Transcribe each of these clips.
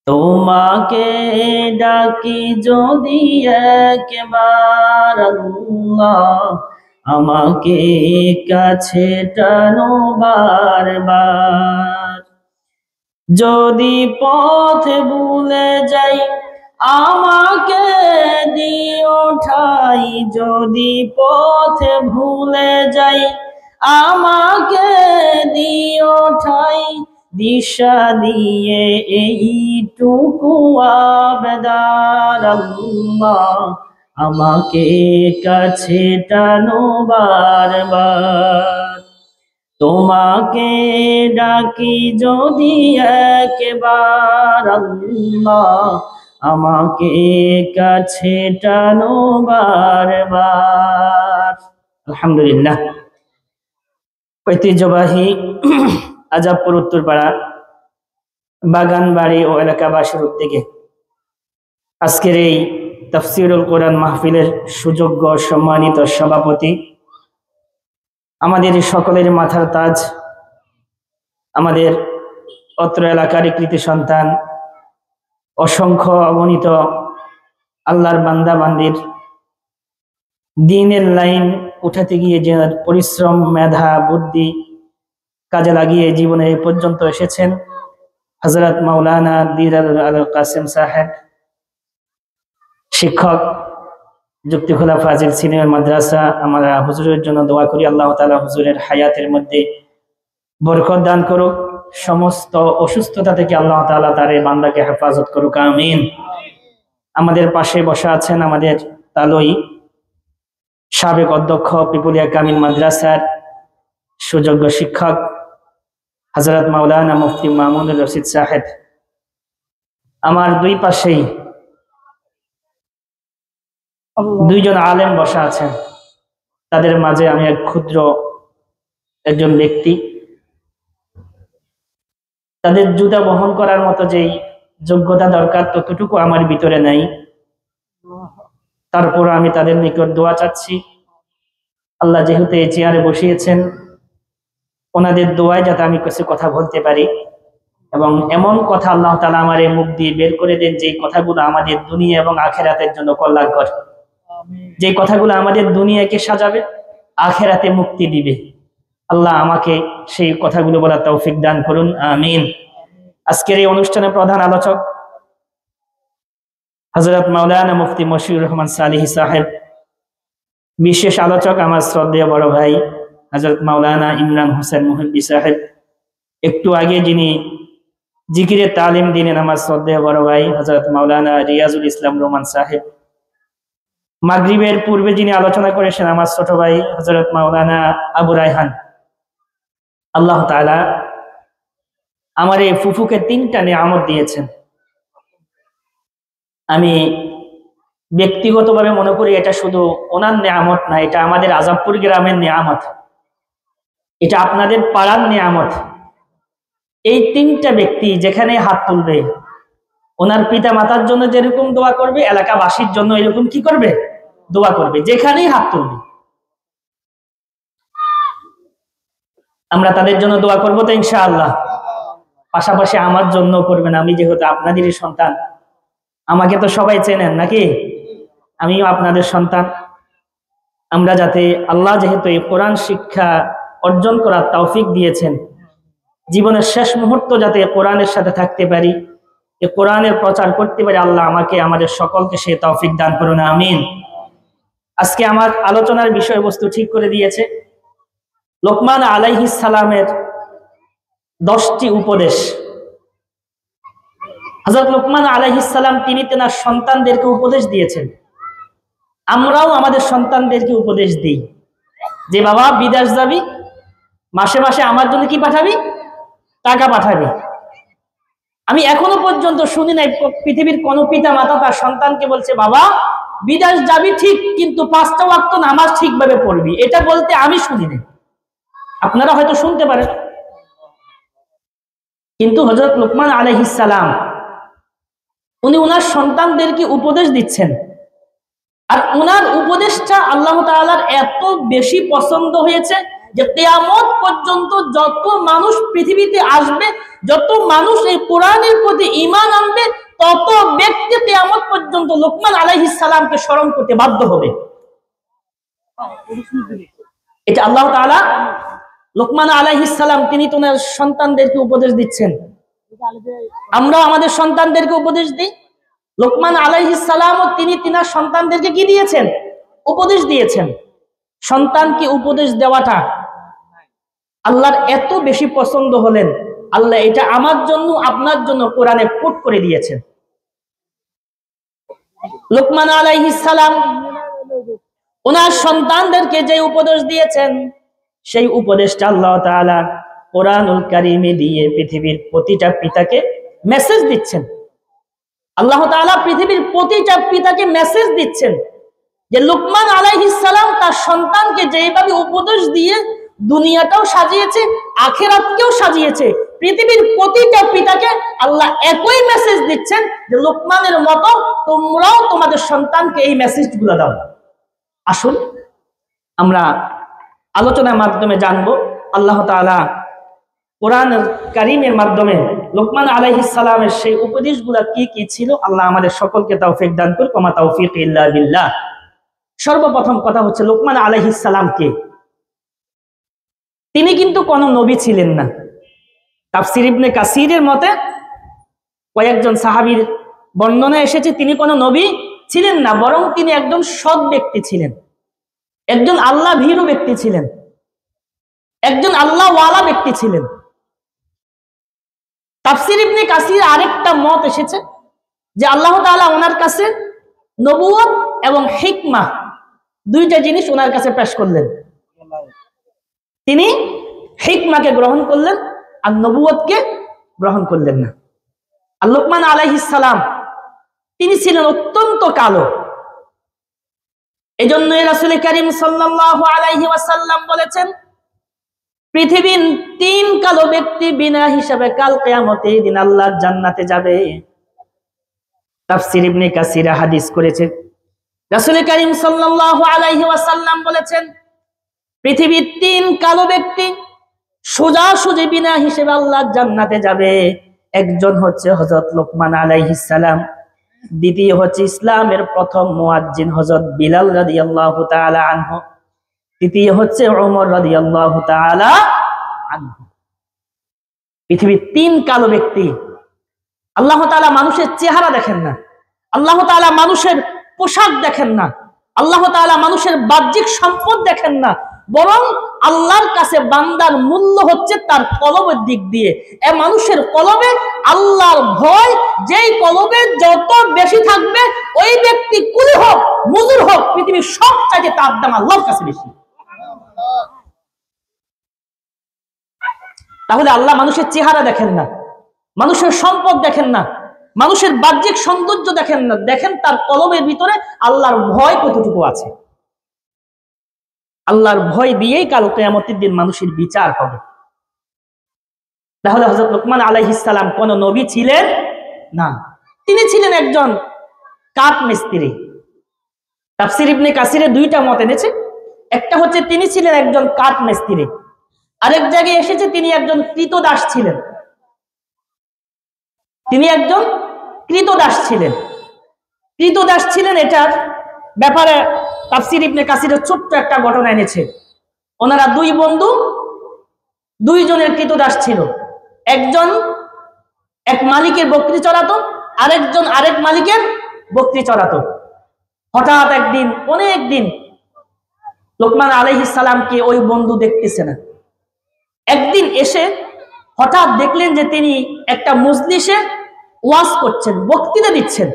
তোমাকে ডাকি যদি একবার আল্লাহ, আমাকে কাছে টানো বারবার। যদি পথ ভুলে যাই আমাকে দিও ঠাই, যদি পথ ভুলে যাই আমাকে দিও ঠাই। দিশা দিয়ে এইটুকু আবেদন আল্লাহ, আমাকে কাছে টানো বারবার। তোমাকে ডাকি যদি একবার আল্লাহ, আমাকে কাছে টানো বারবার। আলহামদুলিল্লাহ। ঐতিহ্যবাহী আজাবপুর উত্তরপাড়া বাগানবাড়ি ও এলাকাবাসীর উদ্যোগে আজকের এই তাফসীরুল কোরআন মাহফিলের সুযোগ্য সম্মানিত সভাপতি, আমাদের সকলের মাথার তাজ, আমাদের অত্র এলাকার কৃতি সন্তান, অসংখ্য অগণিত আল্লাহর বান্দা বান্দির দ্বীনের লাইন উঠাতে গিয়ে যে পরিশ্রম, মেধা, বুদ্ধি কাজে লাগিয়ে জীবনে এই পর্যন্ত এসেছেন হযরত মাওলানা দিদার আল কাসেম সাহেব, শিক্ষক, যুক্তিখোলা ফাজিল সিনিয়র মাদ্রাসা। আমরা হুজুরের জন্য দোয়া করি, আল্লাহ তাআলা হুজুরের হায়াতের মধ্যে বরকত দান করুক, সমস্ত অসুস্থতা থেকে আল্লাহ তাআলা তার এই বান্দাকে হেফাজত করুক, আমিন। আমাদের পাশে বসা আছেন আমাদের তালই সাবেক অধ্যক্ষ পিপুলিয়া কামিল মাদ্রাসার সুযোগ্য শিক্ষক হযরত মাওলানা মুফতি মামুনুর রশিদ সাহেব। আমার দুই পাশেই দুইজন আলেম বসা আছেন, তাদের মাঝে আমি এক ক্ষুদ্র একজন ব্যক্তি। তাদের জুতা বহন করার মতো যেই যোগ্যতা দরকার ততটুকু আমার ভিতরে নাই, তারপর আমি তাদের নিকট দোয়া চাচ্ছি, আল্লাহ যেহেতু এই চেয়ারে বসিয়েছেন, ওনাদের দোয়ায় যাতে আমি কিছু কথা বলতে পারি এবং এমন কথা আল্লাহ তাআলা আমার এই মুখ দিয়ে বের করে দেন যে কথাগুলো আমাদের দুনিয়া এবং আখিরাতের জন্য কল্যাণকর, যে কথাগুলো আমাদের দুনিয়াকে সাজাবে, আখিরাতে মুক্তি দিবে। আল্লাহ আমাকে সেই কথাগুলো বলার তৌফিক দান করুন, আমিন। আজকের এই অনুষ্ঠানের প্রধান আলোচক হযরত মাওলানা মুফতি মশিউর রহমান সালিহি সাহেব, বিশেষ আলোচক আমার শ্রদ্ধেয় বড় ভাই হযরত মাওলানা ইমরান হোসেন মুহিব্বি সাহেব, একটু আগে যিনি জিকিরের তালিম দিলেন আমার শ্রদ্ধেয় বড় ভাই হযরত মাওলানা রিয়াজুল ইসলাম রোমান সাহেব, মাগরিবের পূর্বে যিনি আলোচনা করেছেন আমার ছোট ভাই হযরত মাওলানা আবু রায়হান। আল্লাহ তাআলা আমার এই ফুফুকে 3টা নিয়ামত দিয়েছেন। আমি ব্যক্তিগতভাবে মনে করি এটা শুধু ওনার নিয়ামত না, এটা আমাদের আজাবপুর গ্রামের নিয়ামত, এটা আপনাদের পাড়ার নিয়ামত। এই 3টা ব্যক্তি যেখানে হাত তুলবে, ওনার পিতা মাতার জন্য যেরকম দোয়া করবে, এলাকাবাসীর জন্য এরকম কি করবে, দোয়া করবে, যেখানেই হাত তুলবে। আমরা তাদের জন্য দোয়া করবো তো ইনশাআল্লাহ। পাশাপাশি আমার জন্য করবেন, আমি যেহেতু আপনাদেরই সন্তান, আমাকে তো সবাই চেনেন নাকি, আমিও আপনাদের সন্তান। আমরা যাতে আল্লাহ যেহেতু এই কোরআন শিক্ষা অর্জন করার তৌফিক দিয়েছেন, জীবনের শেষ মুহূর্ত যাতে কোরআনের সাথে থাকতে পারি, এই কোরআনের প্রচার করতে পারি, আল্লাহ আমাকে আমাদের সকলকে সেই তৌফিক দান করুন, আমিন। আজকে আমার আলোচনার বিষয়বস্তু ঠিক করে দিয়েছে লোকমান আলাইহিস সালামের 10টি উপদেশ। হযরত লোকমান আলাইহিস সালাম তিনি তেনার সন্তানদেরকে উপদেশ দিয়েছেন। আমরাও আমাদের সন্তানদেরকে উপদেশ দিই যে বাবা বিদেশ যাবি, মাসে মাসে আমার জন্য কি পাঠাবি, টাকা পাঠাবি। আমি এখনো পর্যন্ত শুনি নাই পৃথিবীর কোন পিতা মাতা তার সন্তানকে বলছে বাবা বিদেশ যাবি ঠিক, কিন্তু 5টা ওয়াক্ত নামাজ ঠিকভাবে পড়বি, এটা বলতে আমি শুনি নাই। আপনারা হয়তো শুনতে পারেন, কিন্তু হযরত লোকমান আলাইহিস সালাম উনি ওনার সন্তানদেরকে উপদেশ দিচ্ছেন, আর ওনার উপদেশটা আল্লাহ তাআলার এত বেশি পছন্দ হয়েছে যে কিয়ামত পর্যন্ত যত মানুষ পৃথিবীতে আসবে, যত মানুষ এই কোরআনের প্রতি ঈমান আনবে, তত ব্যক্তি কিয়ামত পর্যন্ত লোকমান আলাইহিস সালামকে স্মরণ করতে বাধ্য হবে। এটা আল্লাহ তাআলা লোকমান আলাইহিস সালাম তিনি তো ওনার সন্তানদেরকে উপদেশ দিচ্ছেন। আমরাও আমাদের সন্তানদেরকে উপদেশ দিই। লোকমান আলাইহিস সালামও তিনি তিনার সন্তানদেরকে কি দিয়েছেন? উপদেশ দিয়েছেন। সন্তানকে উপদেশ দেওয়াটা আল্লাহর এত বেশি পছন্দ হলেন, আল্লাহ এটা আমার জন্য আপনার জন্য কোরআনে কোট করে দিয়েছেন। লোকমান আলাইহিস সালাম ওনার সন্তানদেরকে যে উপদেশ দিয়েছেন, সেই উপদেশটা আল্লাহ তাআলা কোরআনুল কারীমে দিয়ে পৃথিবীর প্রতিটা পিতাকে মেসেজ দিচ্ছেন। আল্লাহ তাআলা পৃথিবীর প্রতিটা পিতাকে মেসেজ দিচ্ছেন যে লোকমান আলাইহিস সালাম তার সন্তানকে যেভাবে উপদেশ দিয়ে দুনিয়াটাও সাজিয়েছে, আখিরাতকেও সাজিয়েছে, পৃথিবীর প্রতিটা পিতাকে আল্লাহ একই মেসেজ দিচ্ছেন যে লোকমানের মতো তোমরাও তোমাদের সন্তানকে এই মেসেজগুলো দাও। আসুন আমরা আলোচনার মাধ্যমে জানবো আল্লাহ তাআলা কোরআনুল কারীমের মাধ্যমে লোকমান আলাইহিস সালামের সেই উপদেশগুলো কি কি ছিল। আল্লাহ আমাদের সকলকে তৌফিক দান করুন। ওয়া মা তাওফীক ইল্লা বিল্লাহ। সর্বপ্রথম কথা হচ্ছে লোকমান আলাইহিস সালাম কে? তিনি কিন্তু কোনো নবী ছিলেন না। তাফসীর ইবনে কাসিরের মতে কয়েকজন সাহাবীর বর্ণনা এসেছে তিনি কোনো নবী ছিলেন না, বরং তিনি একজন সৎ ব্যক্তি ছিলেন, একজন আল্লাহ ভীরু ব্যক্তি ছিলেন, একজন আল্লাহ ওয়ালা ব্যক্তি ছিলেন। তাফসীর ইবনে কাসির আরেকটা মত এসেছে যে আল্লাহ তাআলা ওনার কাছে নবুয়ত এবং হিকমা দুইটা জিনিস ওনার কাছে পেশ করলেন। তিনি হিকমাকে গ্রহণ করলেন আর নবুয়তকে গ্রহণ করলেন না। আর লোকমান আলাইহিস সালাম তিনি ছিলেন অত্যন্ত কালো। এজন্য রাসূল কারীম সাল্লাল্লাহু আলাইহি ওয়াসাল্লাম বলেছেন পৃথিবীর 3 কালো ব্যক্তি বিনা হিসাবে কাল কিয়ামতের দিন আল্লাহর জান্নাতে যাবে। তাফসীর ইবনে কাসির হাদিস করেছে রাসূল কারীম সাল্লাল্লাহু আলাইহি ওয়াসাল্লাম বলেছেন পৃথিবীর 3 কালো ব্যক্তি সোজাসুজি বিনা হিসেবে আল্লাহর জান্নাতে যাবে। একজন হচ্ছে হযরত লোকমান আলাইহিস সালাম, দ্বিতীয় হচ্ছে ইসলামের প্রথম মুয়াজ্জিন হযরত বিলাল রাদিয়াল্লাহু তাআলা আনহু, তৃতীয় হচ্ছে ওমর রাদিয়াল্লাহু তাআলা আনহু। পৃথিবীর 3 কালো ব্যক্তি। আল্লাহ তাআলা মানুষের চেহারা দেখেন না, আল্লাহ তাআলা মানুষের পোশাক দেখেন না, আল্লাহ তাআলা মানুষের বাহ্যিক সম্পদ দেখেন না, বরং আল্লাহর কাছে বান্দার মূল্য হচ্ছে তার কলবের দিক দিয়ে। এ মানুষের কলবে আল্লাহর ভয় যেই কলবে যত বেশি থাকবে, ওই ব্যক্তি কুলি হোক মজুর হোক, পৃথিবীর সব চাইতে তার দাম আল্লাহর কাছে বেশি। তাহলে আল্লাহ মানুষের চেহারা দেখেন না, মানুষের সম্পদ দেখেন না, মানুষের বাহ্যিক সৌন্দর্য দেখেন না, দেখেন তার কলবের ভিতরে আল্লাহর ভয় কতটুকু আছে। আল্লাহর ভয় দিয়েই কাল কিয়ামতের দিন মানুষের বিচার হবে। তাহলে হযরত লোকমান আলাইহিস সালাম কোন নবী ছিলেন না, তিনি ছিলেন একজন কাঠ মিস্ত্রি। তাফসীর ইবনে কাসিরে দুইটা মত এনেছে, একটা হচ্ছে তিনি ছিলেন একজন কাঠ মিস্ত্রি, আরেক জায়গায় এসেছে তিনি একজন কৃতদাস ছিলেন। তিনি একজন কৃতদাস ছিলেন। কৃতদাস ছিলেন এটার ব্যাপারে তাফসীর ইবনে কাসিরের ছোট্ট একটা ঘটনা এনেছে। ওনারা 2 বন্ধু, 2 জনের কৃতদাস ছিল। একজন এক মালিকের বকরি চড়াতো, আরেকজন আরেক মালিকের বকরি চড়াতো। হঠাৎ একদিন, অনেক দিন লোকমান আলাইহিস সালামকে ওই বন্ধু দেখতেছে না। একদিন এসে হঠাৎ দেখলেন যে তিনি একটা মজলিসে ওয়াজ করছেন, বক্তৃতা দিচ্ছেন।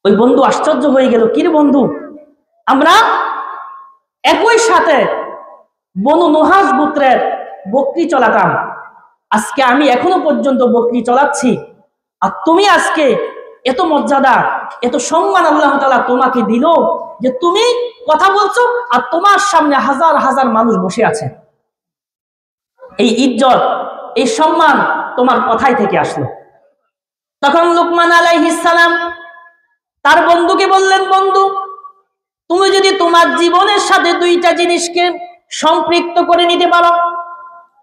ওই বন্ধু আশ্চর্য হয়ে গেল, কি রে বন্ধু, আমরা একই সাথে বনু নুহাস গোত্রের বকরি চলাতাম, আজকে আমি এখনো পর্যন্ত বকরি চলাচ্ছি, আর তুমি আজকে এত মর্যাদা এত সম্মান আল্লাহ তাআলা তোমাকে দিল যে তুমি কথা বলছো আর তোমার সামনে হাজার হাজার মানুষ বসে আছে। এই ইজ্জত এই সম্মান তোমার কথাই থেকে আসলো। তখন লোকমান আলাইহিস সালাম তার বন্ধুকে বললেন, বন্ধু তুমি যদি তোমার জীবনের সাথে 2টা জিনিসকে সম্পৃক্ত করে নিতে পারো,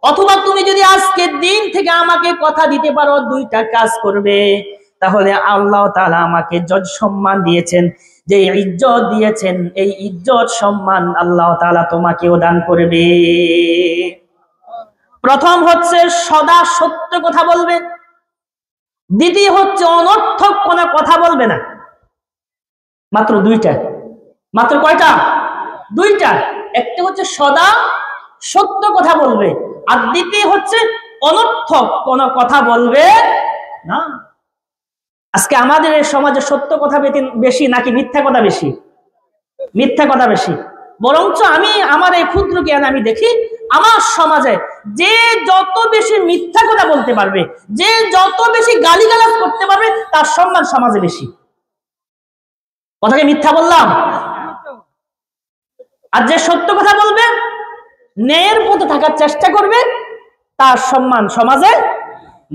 অথবা তুমি যদি আজকের দিন থেকে আমাকে কথা দিতে পারো দুইটা কাজ করবে, তাহলে আল্লাহ তাআলা আমাকে যত সম্মান দিয়েছেন, যে ইজ্জত দিয়েছেন, এই ইজ্জত সম্মান আল্লাহ তাআলা তোমাকেও দান করবে। প্রথম হচ্ছে সদা সত্য কথা বলবে, দ্বিতীয় হচ্ছে অনর্থক কোনো কথা বলবে না। মাত্র দুইটা, মাত্র কয়টা? দুইটা। একটা হচ্ছে সদা সত্য কথা বলবে, আর দ্বিতীয় হচ্ছে অনর্থক কোনো কথা বলবে না। আজকে আমাদের এই সমাজে সত্য কথা বেশি নাকি মিথ্যা কথা বেশি? মিথ্যা কথা বেশি। বরঞ্চ আমি আমার এই ক্ষুদ্র জ্ঞান আমি দেখি, আমার সমাজে যে যত বেশি মিথ্যা কথা বলতে পারবে, যে যত বেশি গালিগালাজ করতে পারবে, তার সম্মান সমাজে বেশি। কথাকে মিথ্যা বললাম? আর যে সত্য কথা বলবে, ন্যায়ের পথে থাকার চেষ্টা করবে, তার সম্মান সমাজে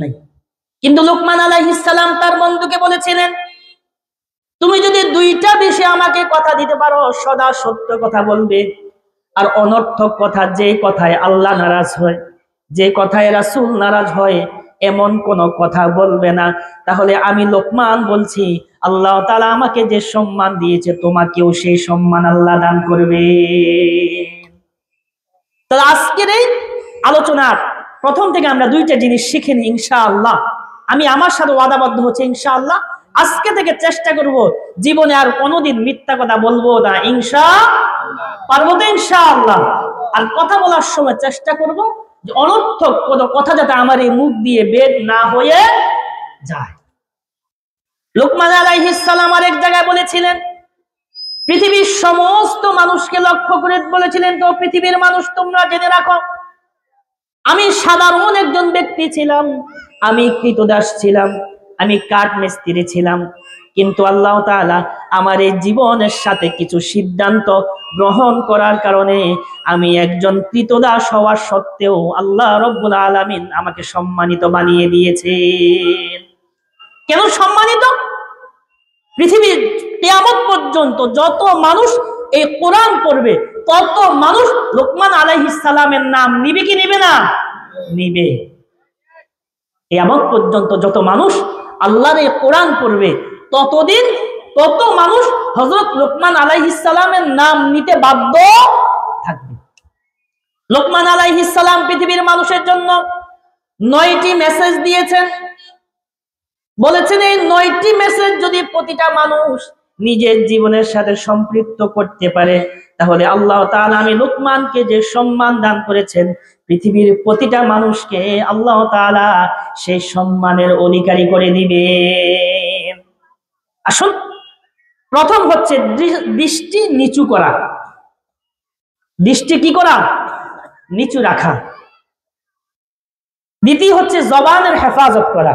নেই। কিন্তু লুকমান আলাইহিস সালাম তার বন্ধুকে বলেছিলেন, তুমি যদি দুইটা বিষয়ে আমাকে কথা দিতে পারো, সদা সত্য কথা বলবে, আর অনর্থক কথা, যে কথায় আল্লাহ নারাজ হয়, যে কথায় রাসূল নারাজ হয়, এমন কোন কথা বলবে না, তাহলে আমি লোকমান বলছি, আল্লাহ তাআলা আমাকে যে সম্মান দিয়েছে, তোমাকেও সেই সম্মান আল্লাহ দান করবে। তাহলে আজকের এই আলোচনার প্রথম থেকে আমরা দুইটা জিনিস শিখে নিই ইনশাআল্লাহ। আমি আমার সাথে ওয়াদাবদ্ধ হচ্ছে ইনশাআল্লাহ, আজকে থেকে চেষ্টা করব জীবনে আর কোনোদিন মিথ্যা কথা বলবো না। পারবো তো ইনশাআল্লাহ? আর কথা বলার সময় চেষ্টা করব যে অনর্থক কোনো কথা যাতে আমার এই মুখ দিয়ে বের না হয়ে যায়। লুকমান আলাইহিস সালাম আরেক জায়গায় বলেছিলেন, পৃথিবীর সমস্ত মানুষকে লক্ষ্য করে বলেছিলেন, তো পৃথিবীর মানুষ তোমরা জেনে রাখো, আমি সাধারণ একজন ব্যক্তি ছিলাম, আমি কৃতদাস ছিলাম, আমি কাঠ মিস্ত্রি ছিলাম, কিন্তু আল্লাহ তাআলা আমার এই জীবনের সাথে কিছু সিদ্ধান্ত গ্রহণ করার কারণে আমি একজন কৃতদাস হওয়ার সত্ত্বেও আল্লাহ রব্বুল আলামিন আমাকে সম্মানিত বানিয়ে দিয়েছেন। কেন সম্মানিত? পৃথিবীর কিয়ামত পর্যন্ত যত মানুষ এই কোরআন পড়বে, তত মানুষ লোকমান আলাইহিস সালামের নাম নিবে কি নিবে না? নিবে। কিয়ামত পর্যন্ত যত মানুষ আল্লাহর এই কোরআন পড়বে, ততদিন তত মানুষ হযরত লোকমান আলাইহিস সালামের নাম নিতে বাধ্য থাকবে। লোকমান আলাইহিস সালাম পৃথিবীর মানুষের জন্য 9টি মেসেজ দিয়েছেন। বলেছেন, এই 9টি মেসেজ যদি প্রতিটা মানুষ নিজের জীবনের সাথে সম্পৃক্ত করতে পারে, তাহলে আল্লাহ তাআলা আমি লোকমানকে যে সম্মান দান করেছেন, পৃথিবীর প্রতিটা মানুষকে আল্লাহ তাআলা সেই সম্মানের অধিকারী করে দিবেন। আসুন, প্রথম হচ্ছে দৃষ্টি নিচু করা। দৃষ্টি কি করা? নিচু রাখা। দ্বিতীয় হচ্ছে জবানের হেফাজত করা।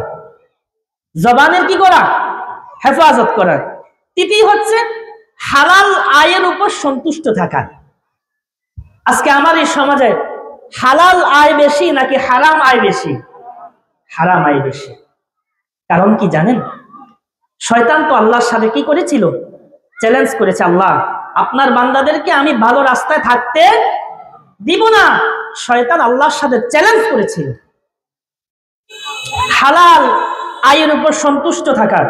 জবানের কি করা? হেফাজত করা। তৃতীয় হচ্ছে হালাল আয়ের উপর সন্তুষ্ট থাকা। আজকে আমার এই সমাজে হালাল আয় বেশি নাকি হারাম আয় বেশি? হারাম আয় বেশি। কারণ কি জানেন? শয়তান তো আল্লাহর সাথে কি করেছিল? চ্যালেঞ্জ করেছে, আল্লাহ আপনার বান্দাদেরকে আমি ভালো রাস্তায় থাকতে দিব না। শয়তান আল্লাহর সাথে চ্যালেঞ্জ করেছিল। হালাল আয়ের উপর সন্তুষ্ট থাকা,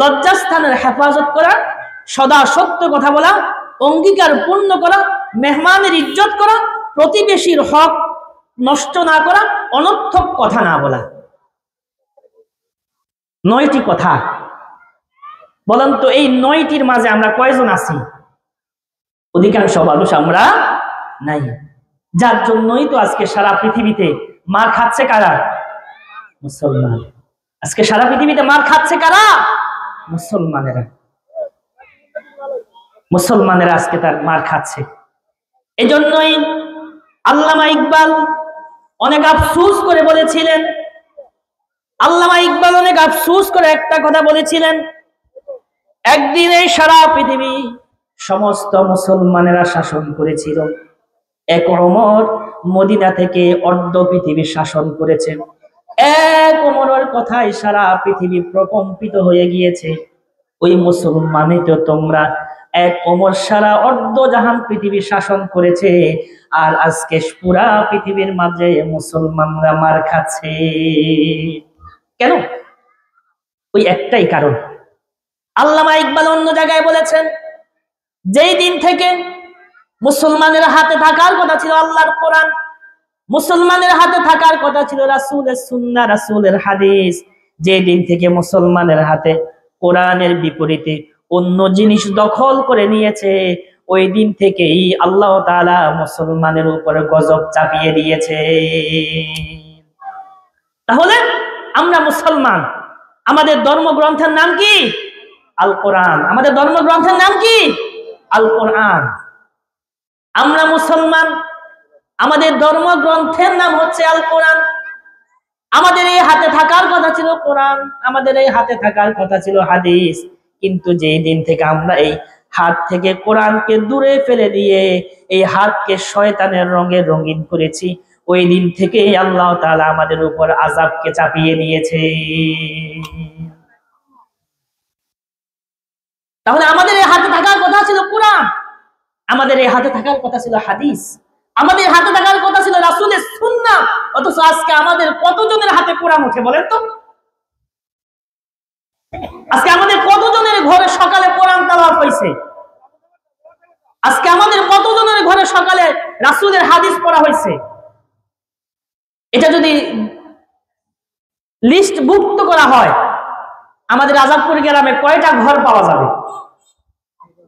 লজ্জাস্থানের হেফাজত করা, সদা সত্য কথা বলা, অঙ্গীকার পূর্ণ করা, মেহমানের ইজ্জত করা, প্রতিবেশীর হক নষ্ট না করা, অনর্থক কথা না বলা। 9টি কথা। বলেন তো এই 9টির মাঝে আমরা কয়জন আছি? অধিকাংশ মানুষ আমরা নাই। যার জন্যই তো আজকে সারা পৃথিবীতে মার খাচ্ছে কারা? মুসলমান। আজকে সারা পৃথিবীতে মার খাচ্ছে কারা? মুসলমানেরা। মুসলমানেরা আজকে তার মার খাচ্ছে। এজন্যই আল্লামা ইকবাল অনেক আফসোস করে বলেছিলেন, আল্লামা ইকবাল অনেক আফসোস করে একটা কথা বলেছিলেন, একদিন এই সারা পৃথিবী সমস্ত মুসলমানেরা শাসন করেছিল, এক ওমর মদিনা থেকে অর্ধ পৃথিবী শাসন করেছেন। এক ওমরের কথায় সারা পৃথিবী প্রকম্পিত হয়ে গিয়েছে। ওই মুসলমানই তো তোমরা, এক ওমর সারা অর্ধ জাহান পৃথিবী শাসন করেছে, আর আজকে পুরা পৃথিবীর মাঝে মুসলমানরা মার খাচ্ছে। কেন? ওই একটাই কারণ। আল্লামা ইকবাল অন্য জায়গায় বলেছেন, যেই দিন থেকে মুসলমানের হাতে থাকার কথা ছিল আল্লাহর কোরআন, মুসলমানের হাতে থাকার কথা ছিল রাসূলের সুন্নাহ, রাসূলের হাদিস, যে দিন থেকে মুসলমানের হাতে কোরআনের বিপরীতে অন্য জিনিস দখল করে নিয়েছে, ওই দিন থেকেই আল্লাহ তাআলা মুসলমানের উপরে গজব চাপিয়ে দিয়েছে। তাহলে আমরা মুসলমান, আমাদের ধর্মগ্রন্থের নাম কি? আল কোরআন। আমাদের ধর্মগ্রন্থের নাম কি? আল কোরআন। আমরা মুসলমান, আমাদের ধর্মগ্রন্থের নাম হচ্ছে আল কোরআন। আমাদের এই হাতে থাকার কথা ছিল কোরআন, আমাদের এই হাতে থাকার কথা ছিল হাদিস, কিন্তু যেই দিন থেকে আমরা এই হাত থেকে কোরআনকে দূরে ফেলে দিয়ে এই হাতকে শয়তানের রঙে রঙিন করেছি, ওই দিন থেকে আল্লাহ তাআলা আমাদের উপর আযাবকে চাপিয়ে দিয়েছে। তাহলে আমাদের এই হাতে থাকার কথা ছিল কোরআন, আমাদের এই হাতে থাকার কথা ছিল হাদিস, আমাদের হাতে থাকার কথা ছিল রাসূলের সুন্নাহ, অথচ আজকে আমাদের কতজনের হাতে কোরআন উঠে বলেন তো? আজকে আমাদের কতজনের ঘরে সকালে কোরআন তেলাওয়াত হয়েছে? আজকে আমাদের কতজনের ঘরে সকালে রাসূলের হাদিস পড়া হয়েছে? এটা যদি লিস্ট ভুক্ত করা হয়, আমাদের আযাবপুর গ্রামে কয়টা ঘর পাওয়া যাবে?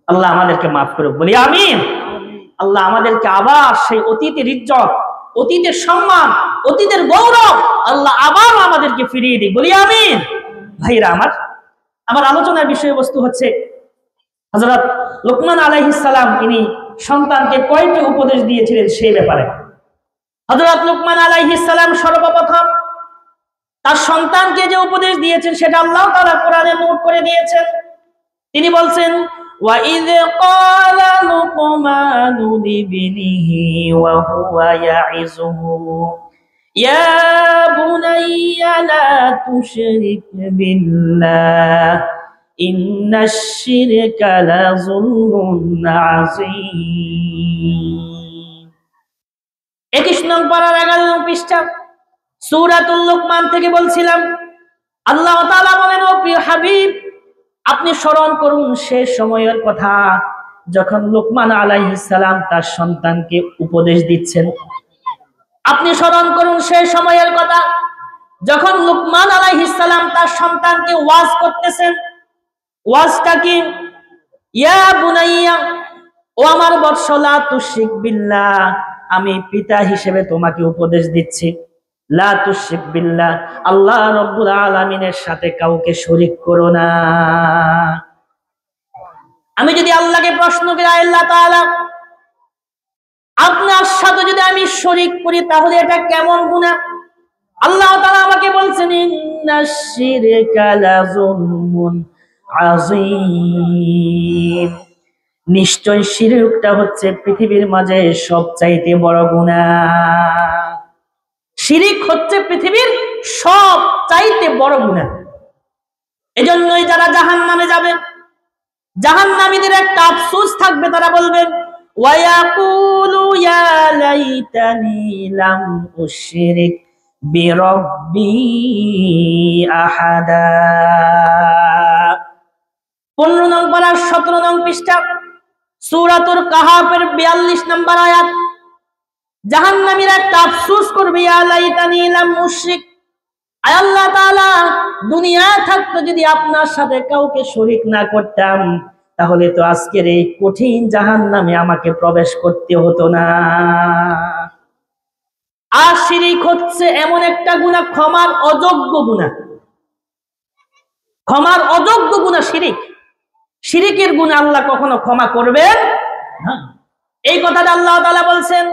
আল্লাহ আমাদেরকে মাফ করুক, বলি আমিন। আল্লাহ আমাদেরকে আবার সেই অতীতের ইজ্জত, অতীতের সম্মান, অতীতের গৌরব আল্লাহ আবার আমাদেরকে ফিরিয়ে দিক, বলি আমিন। ভাইরা আমার আলোচনার বিষয়বস্তু হচ্ছে হযরত লুকমান আলাইহিস সালাম, ইনি সন্তানকে কয়টি উপদেশ দিয়েছিলেন সেই ব্যাপারে। হযরত লুকমান আলাইহিস সালাম সর্বপ্রথম তার সন্তানকে যে উপদেশ দিয়েছেন সেটা আল্লাহ তাআলা কোরআনে নোট করে দিয়েছেন। তিনি বলছেন, وَإِذْ قَالَ لُقْمَانُ لِابْنِهِ وَهُوَ يَعِظُهُ يَا بُنَيَّ لَا تُشْرِكْ بِاللَّهِ إِنَّ الشِّرْكَ لَظُلْمٌ عَظِيمٌ। 21 নং পারার 11 নং পৃষ্ঠা সূরাতুল লুকমান থেকে বলছিলাম, আল্লাহ তাআলা বলেন, ও প্রিয় হাবিব, আপনি স্মরণ করুন সে সময়ের কথা যখন লুকমান আলাইহিস সালাম তার সন্তানকে উপদেশ দিচ্ছেন। আপনি স্মরণ করুন সেই সময়ের কথা যখন লুকমান আলাইহিস সালাম তার সন্তানকে ওয়াজ করতেছেন। ওয়াজটা কি? ইয়া বুনাইয়া, ও আমার বৎস, লা তুশরিক বিল্লাহ, আমি পিতা হিসেবে তোমাকে উপদেশ দিচ্ছি, লা তুশরিক বিল্লাহ, আল্লাহ রাব্বুল আলামিনের সাথে কাউকে শরীক করো না। আমি যদি আল্লাহকে প্রশ্ন করি, আল্লাহ তাআলা আপনার সাথে যদি আমি শরীক করি তাহলে এটা কেমন গুনাহ? আল্লাহ তাআলা আমাকে বলছেন, ইন্নাশ শিরকা লাযুলমুন আযীম, নিশ্চয় শিরকটা হচ্ছে পৃথিবীর মাঝে সবচাইতে বড় গুনাহ। শিরিক হচ্ছে পৃথিবীর সবচাইতে বড় গুনাহ। এজন্যই যারা জাহান্নামে যাবে, জাহান্নামীদের একটা আফসোস থাকবে, তারা বলবেন, ওয়ায়াকুলু ইয়া লাইতানি লাম উশরিক বিরাব্বি আহাদা। 15 নং পারা 17 নং পৃষ্ঠা সূরাতুল কাহাফের 42 নম্বর আয়াত। জাহান্নামীরা একটা আফসোস করবে, ইয়া লাইতানি লাম উশরিক, আয় আল্লাহ তাআলা, দুনিয়ায় থাকতে যদি আপনার সাথে কাউকে শরীক না করতাম তাহলে তো আজকের এই কঠিন জাহান্নামে আমাকে প্রবেশ করতে হতো না। আর শিরিক হচ্ছে এমন একটা গুনাহ, ক্ষমার অযোগ্য গুনাহ, ক্ষমার অযোগ্য গুনাহ শিরিক। শিরিকের গুনাহ আল্লাহ কখনো ক্ষমা করবেন না। এই কথাটা আল্লাহ তাআলা বলছেন,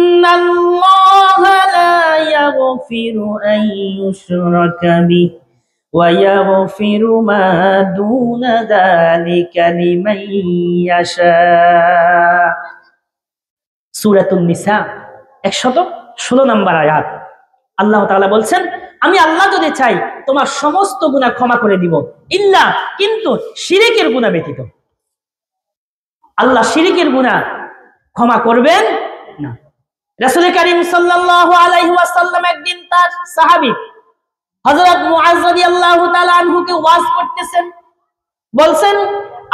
ইন্নাল্লাহা লা ইয়াগফিরু আন ইউশরাকা বিহি ওয়া ইয়াগফিরু মা দুনা যালিকা লিমান ইয়াশা। সূরাতুন নিসা 116 নম্বর আয়াত। আল্লাহ তাআলা বলছেন, আমি আল্লাহ যদি চাই তোমার সমস্ত গুনাহ ক্ষমা করে দিব, ইল্লা, কিন্তু শিরকের গুনাহ ব্যতীত। আল্লাহ শিরকের গুনাহ ক্ষমা করবেন না। রাসূল করিম সাল্লাল্লাহু আলাইহি ওয়াসাল্লাম একদিন তার সাহাবী হযরত মুআজ রাদিয়াল্লাহু তাআলা আনহুকে ওয়াজ করতেছেন, বলছেন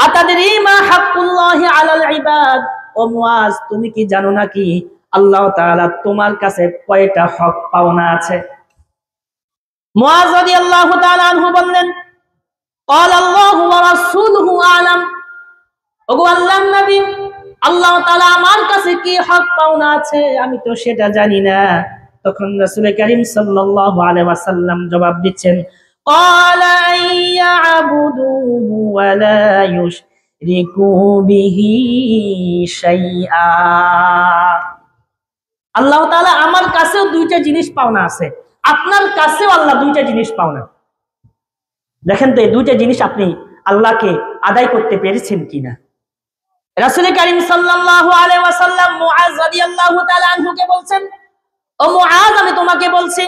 আতাদরি মা হাক্কুল্লাহি আলাল ইবাদ, ও মুআজ তুমি কি জানো নাকি আল্লাহ তাআলা তোমার কাছে কয়টা হক পাওনা আছে? মুআজ রাদিয়াল্লাহু তাআলা আনহু বললেন ক্বালা আল্লাহু ওয়া রাসূলুহু আ'লাম, ওগো আল্লাহর নবী আল্লাহ তাআলা আমার কাছে কি হক পাওনা আছে আমি তো সেটা জানি না। তখন রাসূল করিম সাল্লাল্লাহু আলাইহি ওয়াসাল্লাম জবাব দিচ্ছেন ক্বালা আইয়াবুদুহু ওয়া লা ইউশরিকু বিহি শাইআ, আল্লাহ তাআলা আমার কাছেও দুইটা জিনিস পাওনা আছে, আপনার কাছেও আল্লাহ দুইটা জিনিস পাওনা। দেখেন তো এই দুইটা জিনিস আপনি আল্লাহকে আদায় করতে পেরেছেন কিনা। রাসূল করিম সাল্লাল্লাহু আলাইহি ওয়াসাল্লাম মুআজ রাদিয়াল্লাহু তাআলা আনহুকে বলছেন, ও মুআজ আমি তোমাকে বলছি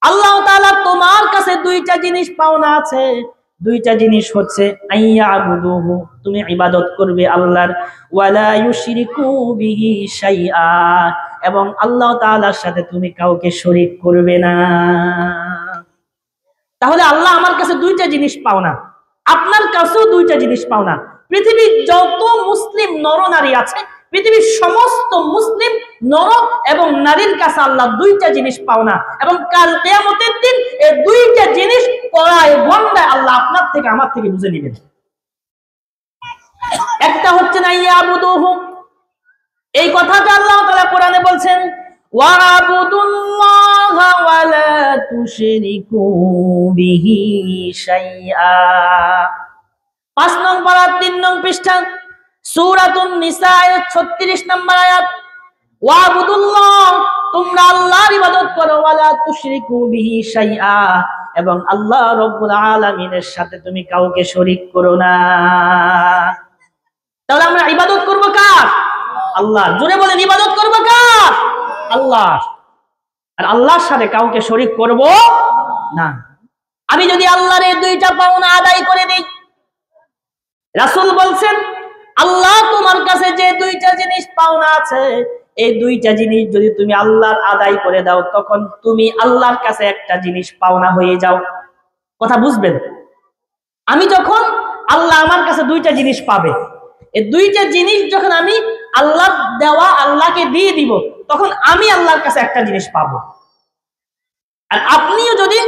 আল্লাহ তাআলা তোমার কাছে দুইটা জিনিস পাওনা আছে। দুইটা জিনিস হচ্ছে আইয়াবুদুহু, তুমি ইবাদত করবে আল্লাহর, ওয়ালা ইউশরিকু বিহি শাইআ, এবং আল্লাহ তাআলার সাথে তুমি কাউকে শরীক করবে না। তাহলে আল্লাহ আমার কাছে দুইটা জিনিস পাওনা, আপনার কাছেও দুইটা জিনিস পাওনা। পৃথিবীর যত মুসলিম নর নারী আছে, পৃথিবীর সমস্ত মুসলিম নর এবং নারীর কাছে আল্লাহ দুইটা জিনিস পাওনা, এবং কাল কিয়ামতের দিন এই দুইটা জিনিস কড়ায় গন্ডায় আল্লাহ আপনার থেকে আমার থেকে বুঝে নেবেন। একটা হচ্ছে না ইয়াবুদুহু, এই কথাটা আল্লাহ তাআলা কোরআনে বলছেন ওয়া'বুদুল্লাহা ওয়া লা তুশরিকু বিহি শাইআ। 5 নং পারা 3 নং পৃষ্ঠা সূরাতুন নিসা এর 36 নম্বর আয়াত, ওয়া'বুদুল্লাহ, তোমরা আল্লাহর ইবাদত করো, ওয়া লা তুশরিকু বিহি শাইআ, এবং আল্লাহ রাব্বুল আলামিনের সাথে তুমি কাউকে শরীক করো না। তাহলে আমরা ইবাদত করব কার? আল্লাহ। জোরে বলেন ইবাদত করব কার? আল্লাহ। আর আল্লাহর সাথে কাউকে শরীক করব না। আমি যদি আল্লাহর এই দুইটা পাওনা আদায় করে দেই, রাসূল বলছেন আল্লাহ তোমার কাছে যে দুইটা জিনিস পাওনা আছে, এই দুইটা জিনিস যদি তুমি আল্লাহর আদায় করে দাও, তখন তুমি আল্লাহর কাছে একটা জিনিস পাওনা হয়ে যাও। কথা বুঝবেন? আমি যখন আল্লাহ আমার কাছে দুইটা জিনিস পাবে, এই দুইটা জিনিস যখন আমি আল্লাহ দেওয়া আল্লাহকে দিয়ে দিব, তখন আমি আল্লাহর কাছে একটা জিনিস পাবো। আর আপনিও যদি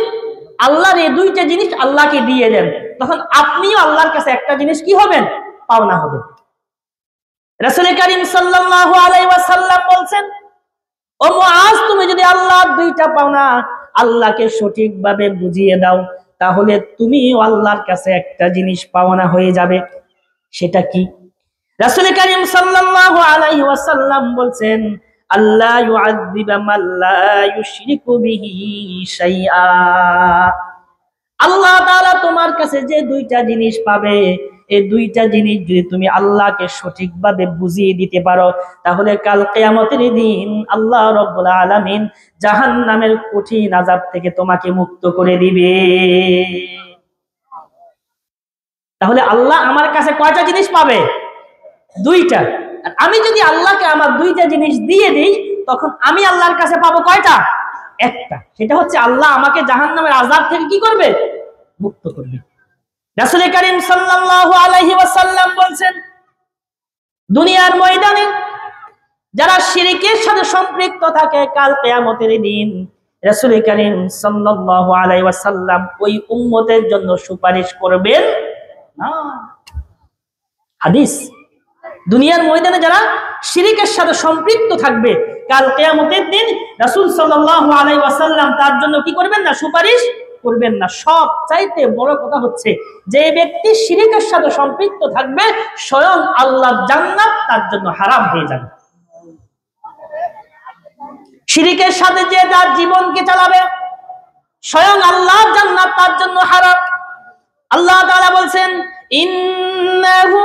আল্লাহর এই দুইটা জিনিস আল্লাহকে দিয়ে দেন, তখন আপনিও আল্লাহর কাছে একটা জিনিস কি হবেন? পাওনা হবেন। রাসূল করিম সাল্লাল্লাহু আলাইহি ওয়াসাল্লাম বলছেন, ও মুআজ তুমি যদি আল্লাহর দুইটা পাওনা আল্লাহকে সঠিকভাবে বুঝিয়ে দাও, তাহলে তুমিও আল্লাহর কাছে একটা জিনিস পাওনা হয়ে যাবে। সেটা কি? রাসূল করিম সাল্লাল্লাহু আলাইহি ওয়াসাল্লাম বলছেন আল্লাহ ইউআযযিবা মান লা ইউশরিকু বিহি শাইআ। আল্লাহ তাআলা তোমার কাছে যে দুইটা জিনিস পাবে, এই দুইটা জিনিস যদি তুমি আল্লাহকে সঠিকভাবে বুঝিয়ে দিতে পারো, তাহলে কাল কিয়ামতের দিন আল্লাহ রাব্বুল আলামিন জাহান্নামের কঠিন আযাব থেকে তোমাকে মুক্ত করে দিবে। তাহলে আল্লাহ আমার কাছে কয়টা জিনিস পাবে? দুইটা। আর আমি যদি আল্লাহকে আমার দুইটা জিনিস দিয়ে দিই, তখন আমি আল্লাহর কাছে পাবো কয়টা? একটা। সেটা হচ্ছে আল্লাহ আমাকে জাহান্নামের আযাব থেকে কি করবে? মুক্ত করবে। রাসূল করিম সাল্লাল্লাহু আলাইহি ওয়াসাল্লাম বলেন, দুনিয়ার ময়দানে যারা শিরকের সাথে সম্পৃক্ত থাকে, কাল কিয়ামতের দিন রাসূল করিম সাল্লাল্লাহু আলাইহি ওয়াসাল্লাম ওই উম্মতের জন্য সুপারিশ করবেন না। হাদিস। দুনিয়ার ময়দানে যারা শিরকের সাথে সম্পৃক্ত থাকবে, কাল কিয়ামতের দিন রাসূল সাল্লাল্লাহু আলাইহি ওয়াসাল্লাম তার জন্য কি করবেন না? সুপারিশ করবেন না। সবচাইতে বড় কথা হচ্ছে, যে ব্যক্তি শিরকের সাথে সম্পৃক্ত থাকবে, স্বয়ং আল্লাহর জান্নাত তার জন্য হারাম হয়ে যাবে। শিরকের সাথে যে তার জীবনকে চালাবে, স্বয়ং আল্লাহর জান্নাত তার জন্য হারাম। আল্লাহ তাআলা বলেন, ইন্নাহু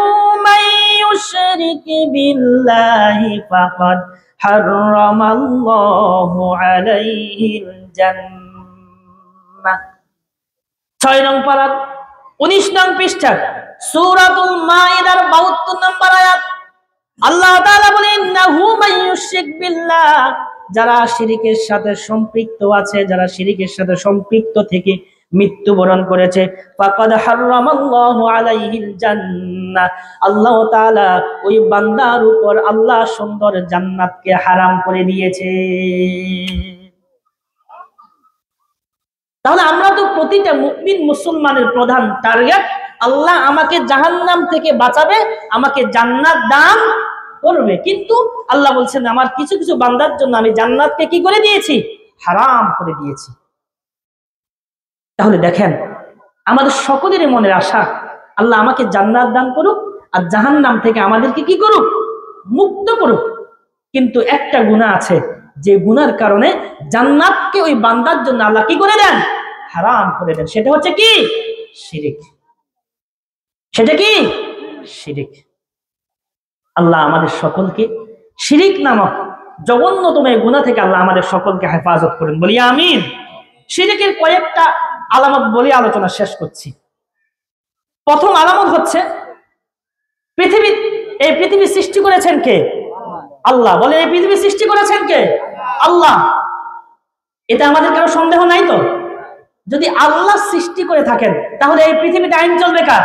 মান ইউশরিক বিল্লাহি ফাকাদ হারামাল্লাহু আলাইহিল জান্নাহ। 6 নং পারা 19 নং পৃষ্ঠা সূরাতুল মাইদার 72 নম্বর আয়াত। আল্লাহ তাআলা বলেন ইন্নাহু মাইয়ুশরিক বিল্লাহ, যারা শিরকের সাথে সম্পৃক্ত আছে, যারা শিরকের সাথে সম্পৃক্ত থেকে মৃত্যুবরণ করেছে, ফাকাদ হারামাল্লাহু আলাইহিল জান্নাহ, আল্লাহ তাআলা ওই বান্দার উপর আল্লাহ সুন্দর জান্নাতকে হারাম করে দিয়েছে। তাহলে আমরা তো প্রতিটা মুমিন মুসলমানের প্রধান টার্গেট আল্লাহ আমাকে জাহান্নাম থেকে বাঁচাবে, আমাকে জান্নাত দান করবে। কিন্তু আল্লাহ বলছেন আমার কিছু কিছু বান্দার জন্য আমি জান্নাতকে কি করে দিয়েছি? হারাম করে দিয়েছি। তাহলে দেখেন আমাদের সকলের মনের আশা আল্লাহ আমাকে জান্নাত দান করুক আর জাহান্নাম থেকে আমাদেরকে কি করুক? মুক্ত করুক। কিন্তু একটা গুনাহ আছে, যে গুনার কারণে জান্নাতকে ওই বান্দার জন্য আল্লাহ কি করে দেন? হারাম করে দেন। সেটা হচ্ছে কি? শিরক। সেটা কি? শিরক। আল্লাহ আমাদের সকলকে শিরক নামক জঘন্যতম এই গুনাহ থেকে আল্লাহ আমাদের সকলকে হেফাজত করেন, বলি আমিন। শিরকের কয়েকটা আলামত বলি আলোচনা শেষ করছি। প্রথম আলামত হচ্ছে এই পৃথিবী সৃষ্টি করেছেন কে? আল্লাহ। বলে এই পৃথিবী সৃষ্টি করেছেন কে? আল্লাহ। এটা আমাদের কারো সন্দেহ নাই তো? যদি আল্লাহ সৃষ্টি করে থাকেন তাহলে এই পৃথিবীতে আইন চলবে কার?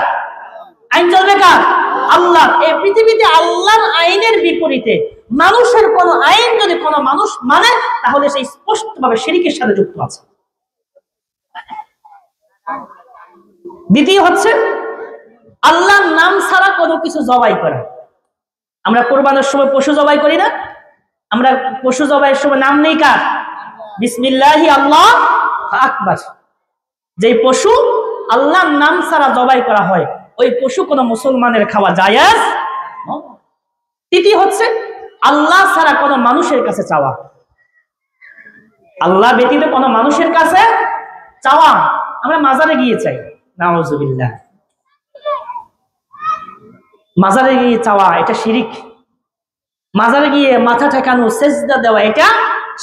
আইন চলবে কার? আল্লাহ। এই পৃথিবীতে আল্লাহর আইনের বিপরীতে মানুষের কোন আইন যদি কোনো মানুষ মানে তাহলে সেই স্পষ্টভাবে শিরকের সাথে যুক্ত আছে। দ্বিতীয় হচ্ছে আল্লাহর নাম ছাড়া কোনো কিছু জবাই করা। আমরা কোরবানের সময় পশু জবাই করি না? আমরা পশু জবাইয়ের সময় নাম নেই কার? বিসমিল্লাহি আল্লাহু আকবার। যে পশু আল্লাহর নাম ছাড়া জবাই করা হয় ওই পশু কোনো মুসলমানের খাওয়া জায়েজ। তৃতীয় হচ্ছে আল্লাহ ছাড়া কোনো মানুষের কাছে চাওয়া। আল্লাহ ব্যতীত কোনো মানুষের কাছে চাওয়া। আমরা মাজারে গিয়ে চাই, নাউজুবিল্লাহ। মাজারে গিয়ে চাওয়া এটা শিরিক। মাজারে গিয়ে মাথা ঠেকানো, সেজদা দেওয়া এটা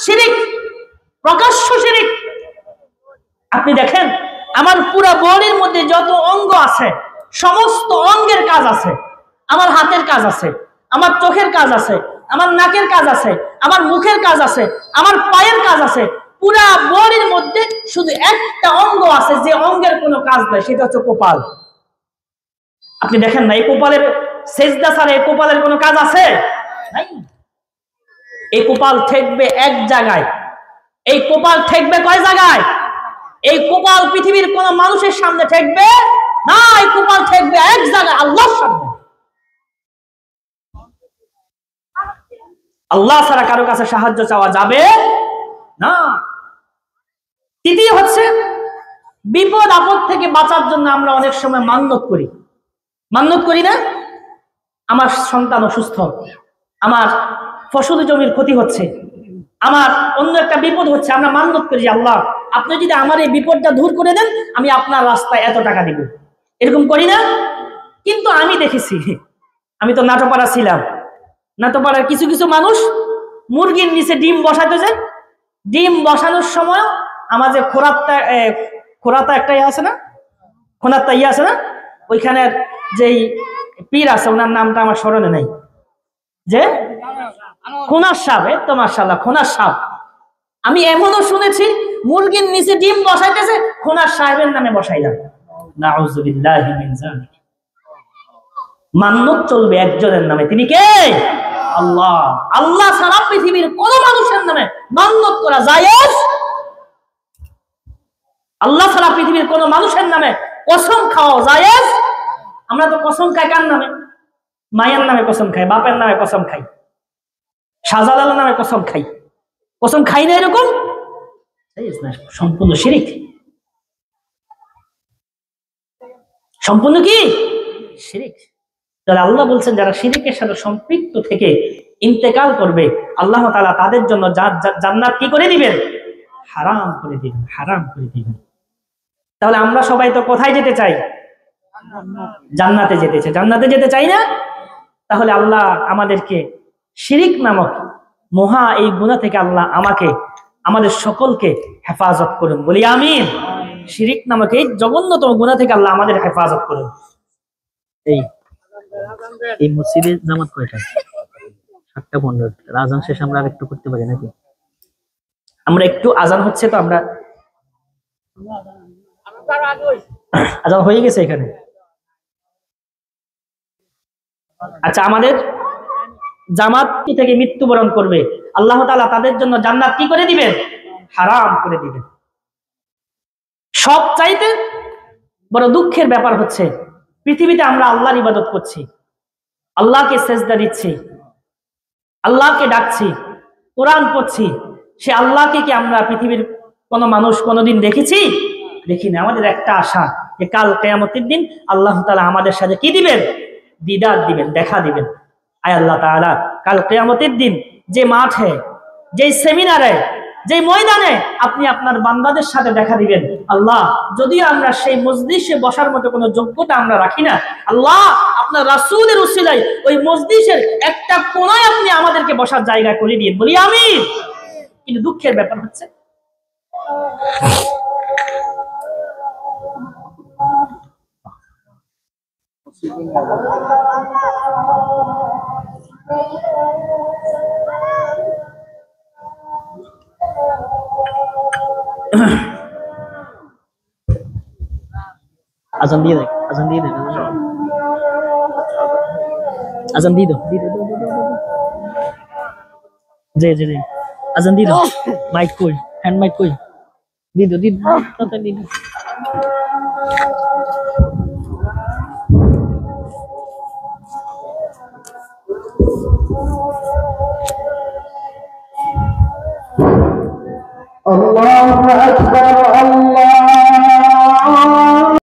শিরিক, প্রকাশ্য শিরিক। আপনি দেখেন আমার পুরো বডির মধ্যে যত অঙ্গ আছে সমস্ত অঙ্গের কাজ আছে। আমার হাতের কাজ আছে, আমার চোখের কাজ আছে, আমার নাকের কাজ আছে, আমার মুখের কাজ আছে, আমার পায়ের কাজ আছে। পুরা বডির মধ্যে শুধু একটা অঙ্গ আছে যে অঙ্গের কোনো কাজ নাই, সেটা হচ্ছে কপাল। আপনি দেখেন না এই কপালের সেজদা ছাড়া এই কপালের কোনো কাজ আছে? নাই। এই কপাল ঠেকবে এক জায়গায়। এই কপাল ঠেকবে কয় জায়গায়? এই কপাল পৃথিবীর কোন মানুষের সামনে ঠেকবে না। এই কপাল ঠেকবে এক জায়গায়, আল্লাহর সামনে। আল্লাহ ছাড়া কারো কাছে সাহায্য চাওয়া যাবে না। তৃতীয় হচ্ছে বিপদ আপদ থেকে বাঁচার জন্য আমরা অনেক সময় মান্যত করি। মান্যত করি না? আমার সন্তান অসুস্থ, আমার ফসল জমির ক্ষতি হচ্ছে, আমার অন্য একটা বিপদ হচ্ছে, আমরা মান্যত করি আল্লাহ আপনি যদি আমার এই বিপদটা দূর করে দেন আমি আপনার রাস্তায় এত টাকা দিব। এরকম করি না? কিন্তু আমি দেখেছি, আমি তো নাটোপাড়া ছিলাম, নাটোপাড়ার কিছু কিছু মানুষ মুরগির নিচে ডিম বসাতে যায়। ডিম বসানোর সময় আমার যে খোরাতা একটা ইয়ে আছে না, খোনাত্তা ইয়ে আছে না, ওইখানের যেই পীর আছে ওনার নামটা আমার স্মরণে নেই, যে খোনার সাপ। তো মাশাআল্লাহ খোনার সাপ। আমি এমনও শুনেছি মুরগির নিচে ডিম বসাইতেছে, খোনার সাহেবের নামে বসাইলাম। নাউযুবিল্লাহি মিন যালিক। মান্যত চলবে একজনের নামে, তিনি কে? আল্লাহ। আল্লাহ ছাড়া পৃথিবীর কোন মানুষের নামে মান্যত করা জায়েজ। আল্লাহ ছাড়া পৃথিবীর কোন মানুষের নামে কসম খাওয়া জায়েজ। আমরা তো কসম খাই কার নামে? মায়ের নামে কসম খাই, বাপের নামে কসম খাই, শাহজালালের নামে কসম খাই। কসম খাই না এরকম? সম্পূর্ণ শিরিক। সম্পূর্ণ কি শিরিক। যারা আল্লাহ বলছেন যারা শিরিকের সাথে সম্পৃক্ত থেকে ইন্তেকাল করবে আল্লাহ তাআলা তাদের জন্য জান্নাত কি করে দিবেন? হারাম করে দিবেন, হারাম করে দিবেন। তাহলে আমরা সবাই তো কোথায় যেতে চাই? জান্নাতে যেতে চাই। জান্নাতে যেতে চাই না? তাহলে আল্লাহ আমাদেরকে শিরিক নামক মহা এই গুনাহ থেকে আল্লাহ আমাকে আমাদের সকলকে হেফাজত করুন, বলি আমিন। শিরিক নামক এই জঘন্যতম গুনাহ থেকে আল্লাহ আমাদের হেফাজত করুন। এই মসজিদে জামাত কয়টা? 7:15 আজান শেষ, আমরা আর একটু করতে পারি নাকি? আমরা একটু, আজান হচ্ছে তো, আমরা আজান হয়ে গেছে এখানে। আচ্ছা, আমাদের জামাত থেকে মৃত্যুবরণ করবে, আল্লাহ তাআলা তাদের জন্য জান্নাত কি করে দিবেন? হারাম করে দিবেন। সব চাইতে বড় দুঃখের ব্যাপার হচ্ছে, পৃথিবীতে আমরা আল্লাহর ইবাদত করছি, আল্লাহকে সেজদা দিচ্ছি, আল্লাহকে ডাকছি, কোরআন পড়ছি, সে আল্লাহকে কি আমরা পৃথিবীর কোন মানুষ কোনদিন দেখেছি? দেখিনি। আমাদের একটা আশা যে কাল কিয়ামতের দিন আল্লাহ তাআলা আমাদের সাথে কি দিবেন? দিদার দিবেন, দেখা দিবেন। আয় আল্লাহ তাআলা, কাল কিয়ামতের দিন যে মাঠে, যে সেমিনারে, যে ময়দানে আপনি আপনার বান্দাদের সাথে দেখা দিবেন, আল্লাহ যদিও আমরা সেই মজলিসে বসার মতো কোনো যোগ্যতা আমরা রাখি না, আল্লাহ আপনার রাসূলের উসিলায় ওই মজলিসের একটা কোণায় আপনি আমাদেরকে বসার জায়গা করে দিন, বলি আমিন। কিন্তু দুঃখের ব্যাপার হচ্ছে আজান দিয়ে দেখ, আজান দিয়ে দেখ, আজান দিয়ে দাও, দিয়ে দাও, দাও, দাও, দাও, দাও। জি জি জি, আজান দিয়ে দাও। মাইক কই, হ্যান্ড মাইক কই? দিয়ে দাও, দিয়ে দাও, তাড়াতাড়ি দিয়ে দাও।